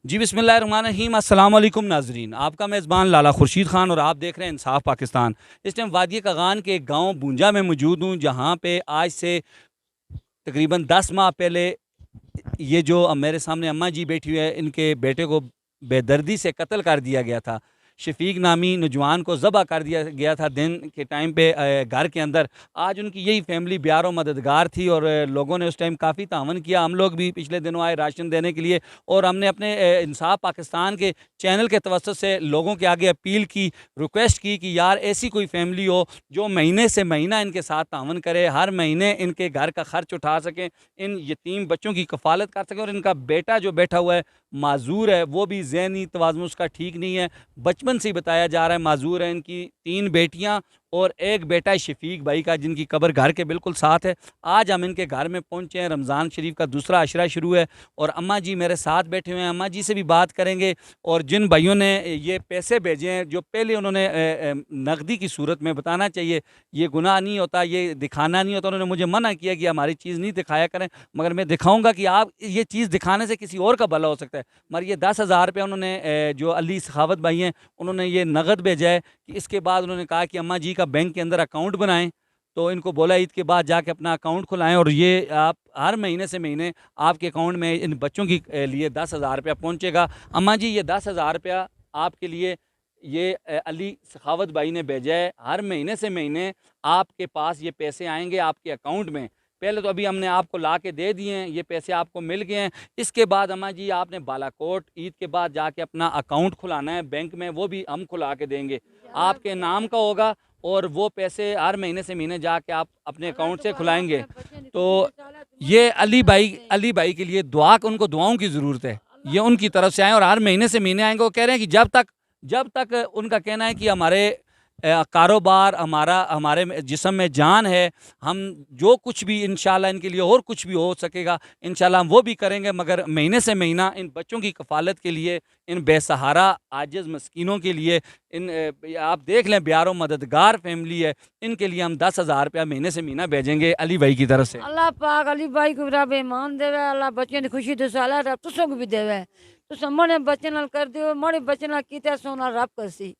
जी बिस्मिल्लाहिर्रहमानिर्रहीम अस्सलाम वालेकुम नाजरीन, आपका मेज़बान लाला खुर्शीद ख़ान और आप देख रहे हैं इंसाफ पाकिस्तान। इस टाइम वादिय कागान के एक गाँव बूंजा में मौजूद हूँ, जहाँ पे आज से तकरीबन 10 माह पहले ये जो मेरे सामने अम्मा जी बैठी हुई है, इनके बेटे को बेदर्दी से कत्ल कर दिया गया था। शफीक नामी नौजवान को ज़बह कर दिया गया था दिन के टाइम पे घर के अंदर। आज उनकी यही फैमिली ब्यारो मददगार थी और लोगों ने उस टाइम काफ़ी तावन किया। हम लोग भी पिछले दिनों आए राशन देने के लिए और हमने अपने इंसाफ पाकिस्तान के चैनल के तवज्जुह से लोगों के आगे अपील की, रिक्वेस्ट की कि यार ऐसी कोई फैमिली हो जो महीने से महीना इनके साथ तावन करे, हर महीने इनके घर का खर्च उठा सकें, इन यतीम बच्चों की कफ़ालत कर सकें। और इनका बेटा जो बैठा हुआ है माजूर है, वो भी ज़हनी तवाज़ुन उसका ठीक नहीं है, बचपन से ही बताया जा रहा है माजूर है। इनकी 3 बेटियां और एक बेटा है शफीक भाई का, जिनकी कब्र घर के बिल्कुल साथ है। आज हम इनके घर में पहुंचे हैं, रमज़ान शरीफ का दूसरा अशरा शुरू है और अम्मा जी मेरे साथ बैठे हुए हैं। अम्मा जी से भी बात करेंगे और जिन भाइयों ने ये पैसे भेजे हैं, जो पहले उन्होंने नकदी की सूरत में, बताना चाहिए ये गुनाह नहीं होता, ये दिखाना नहीं होता, उन्होंने मुझे मना किया कि हमारी चीज़ नहीं दिखाया करें, मगर मैं दिखाऊंगा कि आप ये चीज़ दिखाने से किसी और का भला हो सकता है। मगर ये 10,000 रुपया उन्होंने जो अली सखावत भाई हैं उन्होंने ये नगद भेजा है। कि इसके बाद उन्होंने कहा कि अम्मा जी का बैंक के अंदर अकाउंट बनाएं, तो इनको बोला ईद के बाद जाके अपना अकाउंट खुलाएं और ये आप हर महीने से महीने आपके अकाउंट में इन बच्चों की लिए 10,000 रुपया पहुँचेगा। अम्मा जी ये 10,000 रुपया आपके लिए ये अली सखावत भाई ने भेजा है। हर महीने से महीने आपके पास ये पैसे आएंगे आपके अकाउंट में। पहले तो अभी हमने आपको ला के दे दिए हैं, ये पैसे आपको मिल गए हैं। इसके बाद अम्मा जी आपने बालाकोट ईद के बाद जाके अपना अकाउंट खुलाना है बैंक में, वो भी हम खुला के देंगे, आपके नाम का होगा और वो पैसे हर महीने से महीने जाके आप अपने अकाउंट से खुलाएंगे। तो ये अली भाई के लिए दुआ, उनको दुआओं की ज़रूरत है। ये उनकी तरफ से आए और हर महीने से महीने आएंगे। वो कह रहे हैं कि जब तक उनका कहना है कि हमारे कारोबार, हमारे जिस्म में जान है, हम जो कुछ भी इंशाल्लाह इनके लिए और कुछ भी हो सकेगा इंशाल्लाह हम वो भी करेंगे, मगर महीने से महीना इन बच्चों की कफ़ालत के लिए, इन बेसहारा आजिज़ मस्कीनों के लिए, इन आप देख लें ब्यारो मददगार फैमिली है, इनके लिए हम 10,000 रुपया महीने से महीना भेजेंगे अली भाई की तरफ से। अल्लाह पाक अली भाई को रब ईमान देवे, अल्लाह बच्चों की खुशी दसाला रब तुसों को भी देवे। तुस मने बच्चे नाल कर दियो, मने बच्चे नाल कीता सोना रब करसी।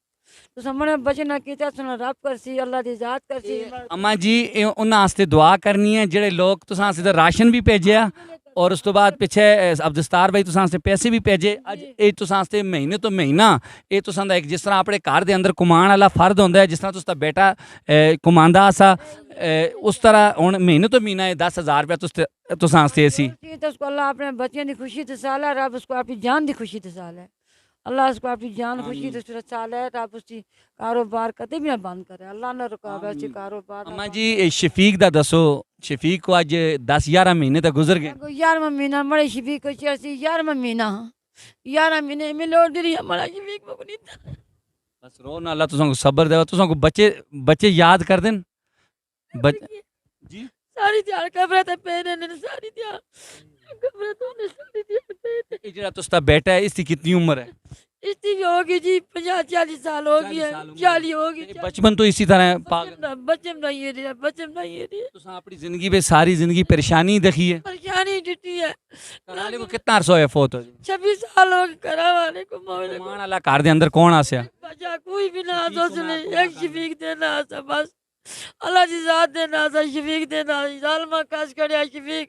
तुस मने बच्चे नाल कीता सोना रब करसी, अल्लाह दी जात करसी। अम्मा जी उन्होंने वास्ते दुआ करनी है जेडे लोग तुसां आस्ते राशन भी भेजा और उस तो बाद पिछे अब्दुस्तार भाई तुसां आस्ते पैसे भी भेजे। अज ये तुसां आस्ते महीने तो महीना ये तुसां दा एक जिस तरह अपने घर दे अंदर कमान वाला फर्द होंदा है, जिस तरह तुसदा बेटा कमांदा सा, उस तरह हुण महीने तो महीना ये 10,000 रुपया तुसां आस्ते सी। तो उसको अल्लाह अपने बच्चों की खुशी दसाला, रब उसको अपनी जान की खुशी दसाला है। अल्लाह उसको अपनी जान खुशी दसाला है, रब उसकी कारोबार कभी भी ना बंद करे, अल्लाह ना रुकावे उसकी कारोबार। अम्मा जी शफीक दा दसो, शफीक को अज 10-11 महीने तक गुजर गए। 11वां महीना मरे शफीक को चिरसी 11वां महीना 11 महीने में लौट रही हमारा शफीक मगनी था। बस रो ना, अल्लाह तुसां को सब्र देवा, तुसां को बच्चे बच्चे याद कर देन जी। सारी त्यार कब्र ते पेरे ने सारी त्यार कब्र तो ने सारी त्यार पे ये जेड़ा तुसदा बेटा है इसकी कितनी उम्र है? इसकी भी होगी जी 50-40 साल हो गई है, 40 होगी। ये बचपन तो इसी तरह पागल बच्चन नहीं है रे, बच्चन नहीं है रे, तुसां अपनी जिंदगी में सारी जिंदगी परेशानी देखी है। परेशानी जुटी है। घरवाले को कितना अरसा होया फोत हो? 26 साल हो गए करा वाले को मोहरे को मान अल्लाह घर दे अंदर कौन आसिया? बचा कोई भी ना दोसने एक शफीक देना सा बस, अल्लाह दी जात देना सा शफीक देना, जालमा काश करे शफीक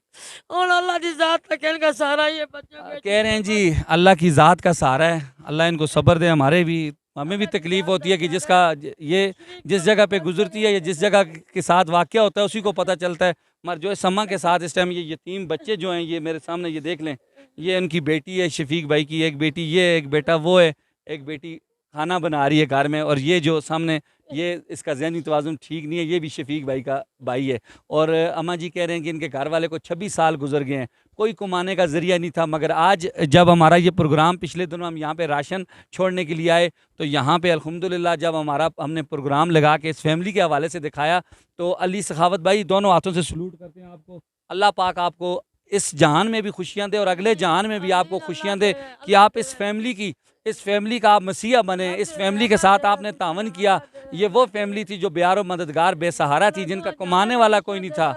और अल्लाह दी जात का कहने का सहारा ये बच्चों का। कह रहे हैं जी अल्लाह की ज़ात का सहारा है, अल्लाह इनको सब्र दे। हमें भी तकलीफ़ होती है कि जिसका ये जिस जगह पे गुजरती है या जिस जगह के साथ वाक़या होता है उसी को पता चलता है। मगर जो इस अम्मा के साथ इस टाइम ये यतीम बच्चे जो हैं, ये मेरे सामने ये देख लें, ये उनकी बेटी है शफीक भाई की, एक बेटी ये, एक बेटा वो है, एक बेटी खाना बना रही है घर में, और ये जो सामने ये इसका ज़हनी तवाज़ुन ठीक नहीं है, ये भी शफीक भाई का भाई है। और अम्मा जी कह रहे हैं कि इनके घर वाले को 26 साल गुजर गए हैं, कोई कमाने का ज़रिया नहीं था। मगर आज जब हमारा ये प्रोग्राम, पिछले दिनों हम यहाँ पे राशन छोड़ने के लिए आए, तो यहाँ पे अल्हम्दुलिल्लाह जब हमने प्रोग्राम लगा के इस फैमिली के हवाले से दिखाया, तो अली सखावत भाई दोनों हाथों से सलूट करते हैं आपको। अल्लाह पाक आपको इस जहान में भी खुशियाँ दे और अगले जहान में भी आपको खुशियाँ दे कि आप इस फैमिली की इस फैमिली का आप मसीहा बने, इस फैमिली के साथ आपने तावन किया। ये वो फैमिली थी जो बेयारो मददगार बेसहारा थी, जिनका कमाने वाला कोई नहीं था।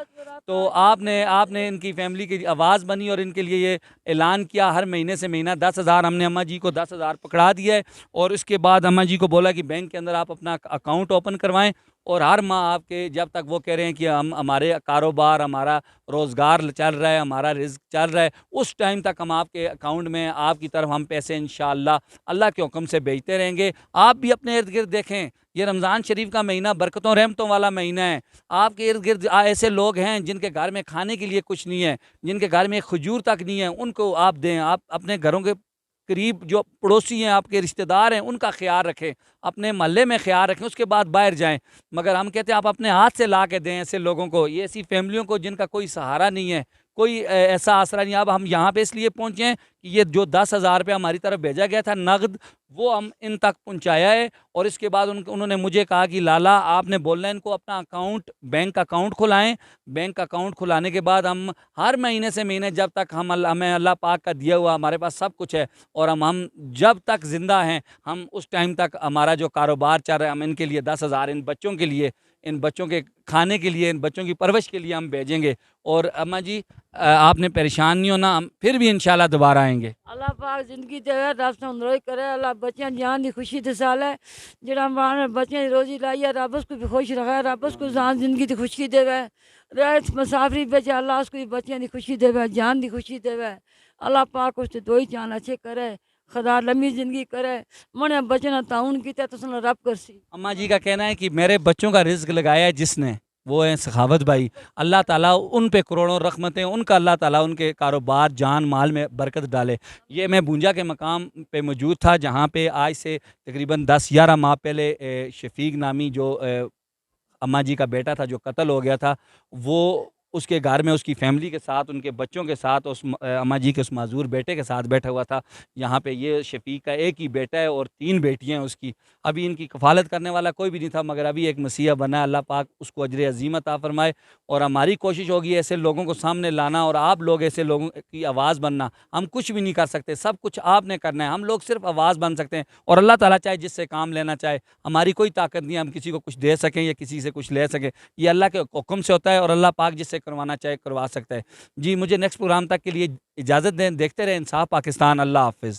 तो आपने इनकी फैमिली की आवाज़ बनी और इनके लिए ये ऐलान किया हर महीने से महीना 10,000। हमने अम्मा जी को 10,000 पकड़ा दिया है और उसके बाद अम्मा जी को बोला कि बैंक के अंदर आप अपना अकाउंट ओपन करवाएं और हर माह आपके, जब तक वो कह रहे हैं कि हम हमारे कारोबार, हमारा रोज़गार चल रहा है, हमारा रिज़्क चल रहा है, उस टाइम तक हम आपके अकाउंट में आपकी तरफ हम पैसे इंशाअल्लाह अल्लाह के हुक्म से भेजते रहेंगे। आप भी अपने इर्द गिर्द देखें, ये रमज़ान शरीफ का महीना बरकतों रहमतों वाला महीना है। आपके इर्द गिर्द ऐसे लोग हैं जिनके घर में खाने के लिए कुछ नहीं है, जिनके घर में एक खजूर तक नहीं है, उनको आप दें। आप अपने घरों के करीब जो पड़ोसी हैं, आपके रिश्तेदार हैं, उनका ख्याल रखें, अपने मोहल्ले में ख्याल रखें, उसके बाद बाहर जाएं। मगर हम कहते हैं आप अपने हाथ से ला के दें ऐसे लोगों को, ये ऐसी फैमिलियों को जिनका कोई सहारा नहीं है, कोई ऐसा आसरा नहीं। अब हम यहाँ पे इसलिए पहुँचे हैं कि ये जो 10,000 रुपये हमारी तरफ भेजा गया था नगद, वो हम इन तक पहुँचाया है। और इसके बाद उन्होंने मुझे कहा कि लाला आपने बोलना है इनको अपना अकाउंट, बैंक अकाउंट खुलाएं। बैंक अकाउंट खुलाने के बाद हम हर महीने से महीने, जब तक हमें अल्लाह पाक का दिया हुआ, हमारे पास सब कुछ है और हम जब तक ज़िंदा हैं, हम उस टाइम तक हमारा जो कारोबार चल रहा है, हम इनके लिए 10,000 इन बच्चों के लिए, इन बच्चों के खाने के लिए, इन बच्चों की परवरिश के लिए हम भेजेंगे। और अम्मा जी आपने परेशान नहीं होना, हम फिर भी इंशाल्लाह दोबारा आएंगे। अल्लाह पाक जिंदगी देवे, रब तंदरुस्त करे, अल्लाह बच्चों जान की खुशी दसाल है। जरा मां ने बच्चों की रोजी लाई है, रब उसको भी खुश रखे, रब उसको जान जिंदगी की खुशी देवे। रह मुसाफरी बेच अल्लाह उसको बच्चों की खुशी देवे, जान की खुशी देवे। अल्लाह पाक उससे दो ही चांद अच्छे करे, खुदा लंबी जिंदगी करे। मने बच्चों ताउन किया तो सुन रब करसी। अम्मा जी का कहना है कि मेरे बच्चों का रिज्क लगाया है जिसने, वो है सखावत भाई। अल्लाह ताला उन पे करोड़ों रहमतें, उनका अल्लाह ताला उनके कारोबार जान माल में बरकत डाले। ये मैं भूंजा के मकाम पे मौजूद था जहाँ पे आज से तकरीबन 10-11 माह पहले शफीक नामी जो अम्मा जी का बेटा था जो कत्ल हो गया था, वो उसके घर में उसकी फैमिली के साथ, उनके बच्चों के साथ, अम्मा जी के उस माजूर बेटे के साथ बैठा हुआ था। यहाँ पे ये शफीक का एक ही बेटा है और 3 बेटियाँ हैं उसकी। अभी इनकी कफ़ालत करने वाला कोई भी नहीं था, मगर अभी एक मसीहा बना है। अल्लाह पाक उसको अजर अज़ीम अता फ़रमाए। और हमारी कोशिश होगी ऐसे लोगों को सामने लाना और आप लोग ऐसे लोगों की आवाज़ बनना। हम कुछ भी नहीं कर सकते, सब कुछ आपने करना है, हम लोग सिर्फ आवाज़ बन सकते हैं। और अल्लाह ताला चाहे जिससे काम लेना चाहे, हमारी कोई ताकत नहीं है हम किसी को कुछ दे सकें या किसी से कुछ ले सकें। ये अल्लाह के हुक्म से होता है और अल्लाह पाक जिससे करवाना चाहे करवा सकता है। जी, मुझे नेक्स्ट प्रोग्राम तक के लिए इजाज़त दें। देखते रहें इंसाफ पाकिस्तान। अल्लाह हाफ़िज़।